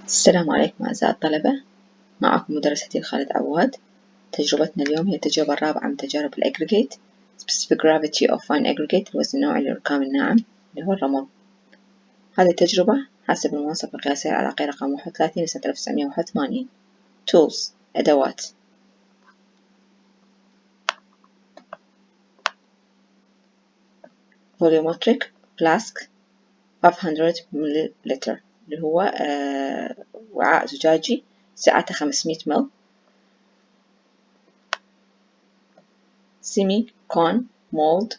السلام عليكم أعزائي الطلبة، معكم مدرستي خالد عواد. تجربتنا اليوم هي التجربة الرابعة من تجارب الأجريجيت Specific Gravity of Fine Aggregate الوزن النوعي للركام الناعم اللي هو الرمل. هذه التجربة حسب المواصفة القياسية العراقية رقم 31 لسنة 1981. Tools أدوات. Volumetric Flask 500 مللتر اللي هو وعاء زجاجي سعته 500 مل. Semi-cone mold.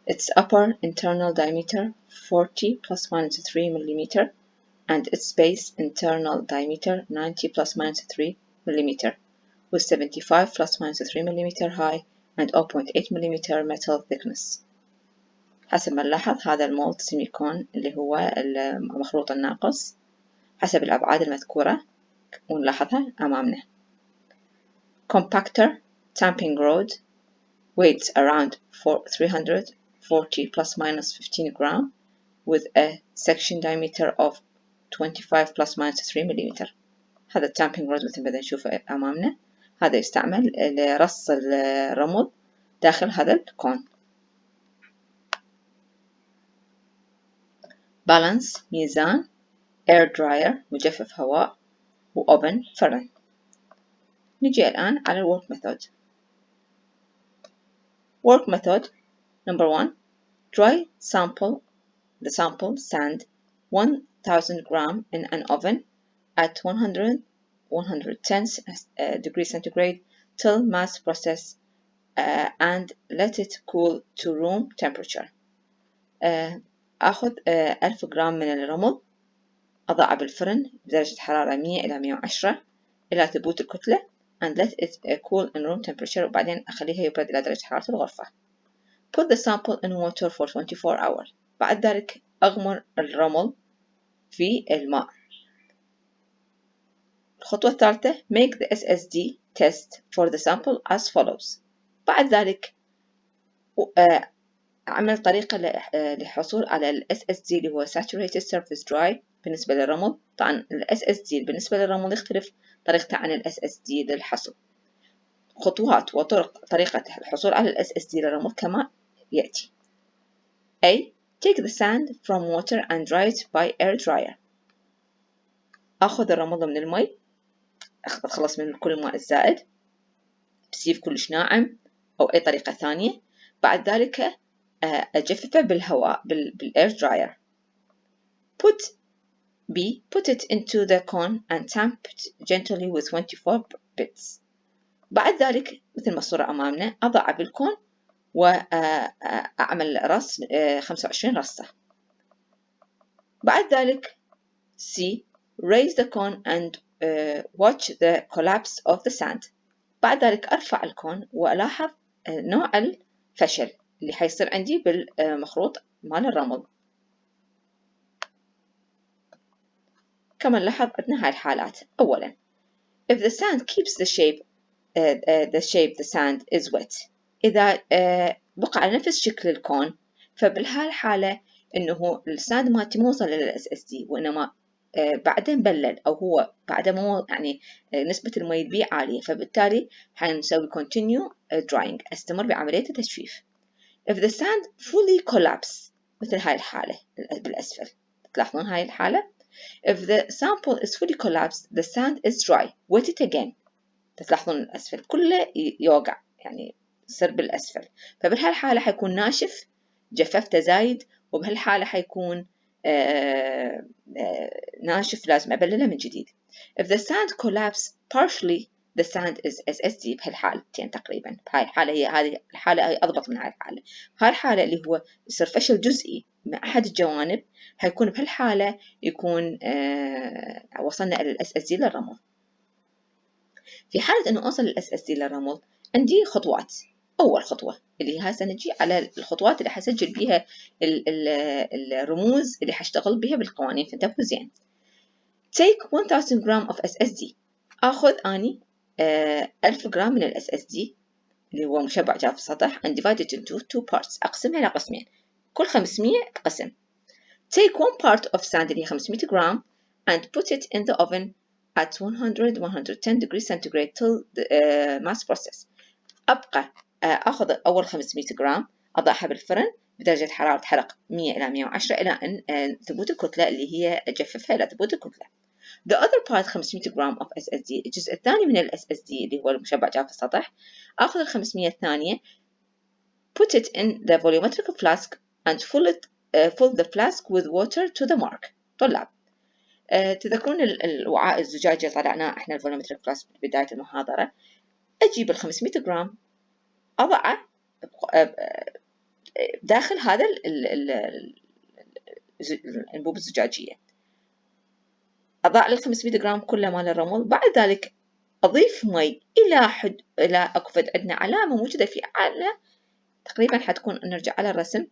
Its upper internal diameter 40 plus minus 3 mm and its base internal diameter 90 plus minus 3 mm with 75 plus minus 3 mm high and 0.8 mm metal thickness. حسب ما نلاحظ هذا المولد سيميكون اللي هو المخروط الناقص حسب الأبعاد المذكورة ونلاحظها أمامنا. Compactor tamping rod weighs around 340 plus minus 15 gram with a section diameter of 25 plus minus 3 mm. هذا التامبينج رود مثل ما نشوفه أمامنا، هذا يستعمل لرص الرمل داخل هذا الكون. بالانس ميزان، air dryer مجفف هواء، وأوفن فرن. نجي الآن على الwork method. Work method number 1. Dry the sample sand 1000 gram in an oven at 110 degrees centigrade till mass process and let it cool to room temperature. أخذ 1000 جرام من الرمل أضعه بالفرن بدرجة حرارة 100 إلى 110 إلى ثبوت الكتلة and let it cool in room temperature وبعدين أخليها يبرد إلى درجة حرارة الغرفة. Put the sample in water for 24 hours. بعد ذلك أغمر الرمل في الماء. الخطوة الثالثة make the SSD test for the sample as follows. بعد ذلك أعمل طريقة للحصول على ال SSD اللي هو Saturated Surface Dry بالنسبة للرمل. طبعا ال SSD بالنسبة للرمل يختلف طريقته عن ال SSD للحصول. خطوات وطرق طريقة الحصول على ال SSD للرمل كما يأتي. A. Take the sand from water and dry it by air dryer. أخذ الرمل من المي، أتخلص من كل الماء الزائد بسيف كلش ناعم أو أي طريقة ثانية. بعد ذلك أجففه بالهواء بالair dryer. Put it into the cone and tamp it gently with 24 bits. بعد ذلك مثل ما الصورة أمامنا أضعه بالكون وأعمل رص 25 رصة. بعد ذلك C. Raise the cone and watch the collapse of the sand. بعد ذلك أرفع الكون وألاحظ نوع الفشل اللي حيصير عندي بالمخروط مال الرمل. كما نلاحظ عندنا هاي الحالات. أولا if the sand keeps the shape the sand is wet. إذا بقى على نفس شكل الكون فبالحالة إنه الساند مالتي مو وصل إلى SSD وإنما بعدين بلل أو هو بعد مو يعني نسبة المي بيه عالية، فبالتالي حنسوي continue drying استمر بعملية التجفيف. if the sand fully collapse مثل هاي الحالة بالأسفل تلاحظون هاي الحالة. if the sample is fully collapsed the sand is dry wet it again. تلاحظون الأسفل كله يوقع يعني يصير بالأسفل، فبهالحالة حيكون ناشف جففته زايد وبهالحالة حيكون ناشف لازم أبلله من جديد. if the sand collapse partially the sand is SSD بهالحالتين تقريبا. بهاي الحالة هذه الحالة هي أضبط من هاي الحالة. هاي الحالة اللي هو يصير فشل جزئي مع أحد الجوانب هيكون بهالحالة يكون وصلنا إلى SSD للرمل. في حالة أنه أوصل للSSD للرمل عندي خطوات. أول خطوة اللي هسه نجي على الخطوات اللي حسجل بيها الرموز اللي حشتغل بيها بالقوانين فانتبهوا زين. Take 1000 gram of SSD. أخذ أني 1000 جرام من SSD اللي هو مشبع جاف السطح and divide it into two parts. أقسمها إلى قسمين كل 500 قسم. take one part of sand اللي هي 500 جرام and put it in the oven at 110 degrees centigrade till the mass process. أبقى أخذ أول 500 جرام أضعها بالفرن بدرجة حرارة حرق 100 إلى 110 إلى أن تثبت الكتلة اللي هي أجففها إلى ثبوت الكتلة. The other part 500 جرام of SSD. الجزء الثاني من ال SSD اللي هو المشبع جاف السطح أخذ ال 500 الثانية put it in the volumetric flask and fill the flask with water to the mark. طلاب تذكرون الوعاء الزجاجي طلعناه احنا الفولومتريك فلاسك بداية المحاضرة. أجيب ال 500 جرام أضعه داخل هذا الأنبوب الزجاجية، أضع ال 500 جرام كله مال الرمل. بعد ذلك أضيف مي إلى أكفد عندنا علامة موجودة في أعلى تقريبا حتكون نرجع على الرسم.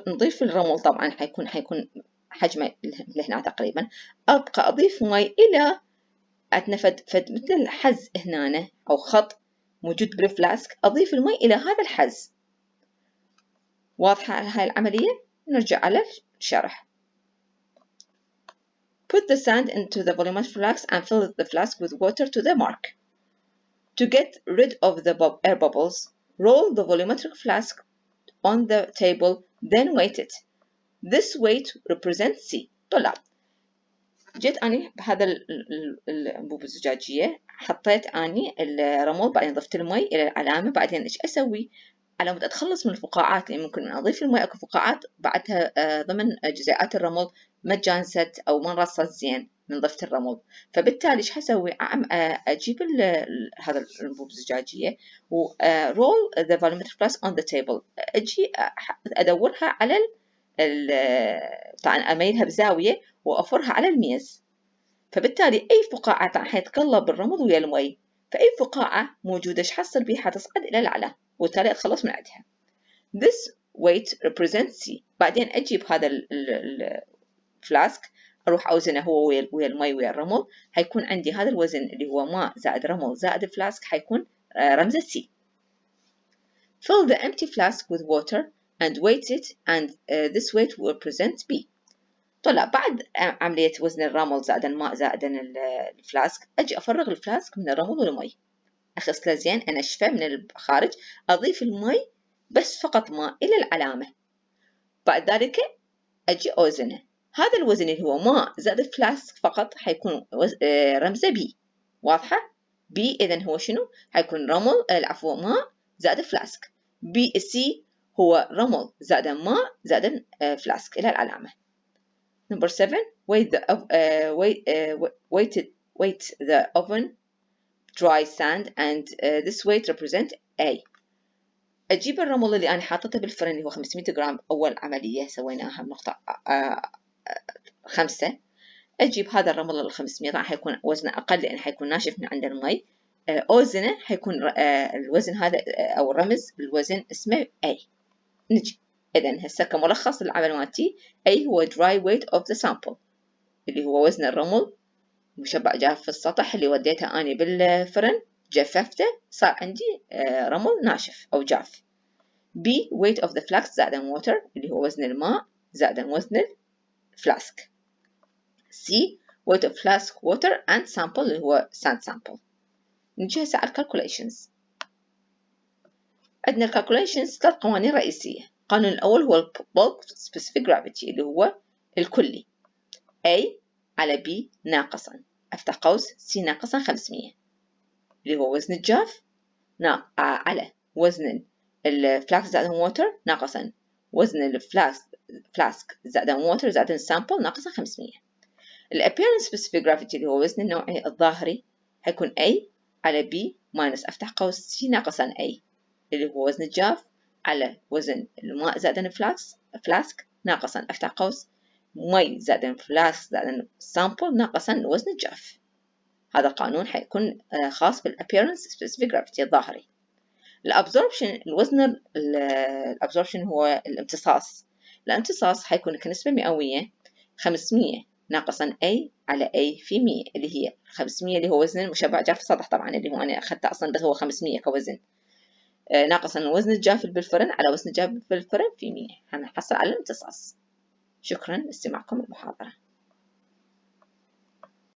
نضيف الرمل طبعا حيكون حجمه هنا تقريبا. أبقى أضيف مي إلى أتنفد مثل الحز هنا أو خط موجود بالفلاسك، أضيف المي إلى هذا الحز. واضحة هاي العملية؟ نرجع على الشرح. Put the sand into the volumetric flask and fill the flask with water to the mark. To get rid of the air bubbles, roll the volumetric flask on the table, then weight it. This weight represents C. طلاب جيت أني بهذا الأنبوب الزجاجية حطيت أني الرمل، بعدين ضفت المي إلى العلامة. بعدين إيش أسوي؟ على مود أتخلص من الفقاعات اللي ممكن أضيف المي أكو فقاعات بعدها ضمن جزيئات الرمل ما تجانست أو ما انرصت زين من ضفت الرمل. فبالتالي إيش حسوي؟ أجيب هذا الأنبوب الزجاجية و roll the volumetric flask on the table. أجي أدورها على طبعا أميلها بزاوية وأفرها على الميز. فبالتالي أي فقاعة حيتقلب الرمل ويا المي، فأي فقاعة موجودة إيش حصل بيها؟ حتصعد إلى الأعلى وبالتالي أتخلص من عندها. This weight represents C. بعدين أجيب هذا الفلاسك أروح أوزنه هو ويا المي ويا الرمل. هيكون عندي هذا الوزن اللي هو ماء زائد رمل زائد الفلاسك حيكون رمزه C. Fill the empty flask with water and weight it and this weight will represent B. طلع بعد عملية وزن الرمل زائد الماء زائد الفلاسك أجي أفرغ الفلاسك من الرمل والمي، أغسله زين أنشفه من الخارج، أضيف المي بس فقط ماء إلى العلامة. بعد ذلك أجي أوزنه. هذا الوزن اللي هو ماء زائد الفلاسك فقط حيكون رمزه B. واضحة؟ B إذن هو شنو؟ حيكون رمل العفو ماء زائد الفلاسك. C هو رمل زائد ماء زائد فلاسك إلى العلامة. Number 7. Weight the oven dry sand and this weight represent A. أجيب الرمل اللي أنا حاطته بالفرن اللي هو 500 جرام. أول عملية سويناها بنقطة 5. أجيب هذا الرمل ال 500 طبعا حيكون وزنه أقل لأنه حيكون ناشف من عند المي. أوزنه حيكون الوزن هذا أو الرمز الوزن اسمه A. نجي إذن هسه كملخص للعمل مالتي أي هو dry weight of the sample اللي هو وزن الرمل مشبع جاف في السطح اللي وديته أني بالفرن جففته صار عندي رمل ناشف أو جاف. B weight of the flask زائد water اللي هو وزن الماء زائد وزن الفلاسك. C weight of flask water and sample اللي هو sand sample. نجي هسه على calculations. عندنا calculations 3 قوانين رئيسية. القانون الأول هو bulk specific gravity اللي هو الكلي A على B ناقصا أفتح قوس C ناقصا 500 اللي هو وزن الجاف على وزن الفلاسك زائد ووتر ناقصا وزن الفلاسك زائد ووتر زائد السامبل ناقصا 500. appearance specific gravity اللي هو وزن النوعي الظاهري هيكون A على B ماينس أفتح قوس C ناقصا A اللي هو وزن الجاف على وزن الماء زائد الفلاسك ناقصا أفتح قوس مي زائد الفلاسك زائد السامبل ناقصا وزن الجاف. هذا القانون حيكون خاص بالappearance specific gravity الظاهري. الابزوربشن الوزن الابزوربشن هو الامتصاص. الامتصاص حيكون كنسبة مئوية 500 ناقصا A على A في 100 اللي هي 500 اللي هو وزن المشبع جاف السطح طبعا اللي هو أنا أخذته أصلا بس هو 500 كوزن، ناقصا وزن الجافل بالفرن على وزن الجافل بالفرن في 100 هنحصل على الامتصاص. شكرا لاستماعكم للمحاضرة.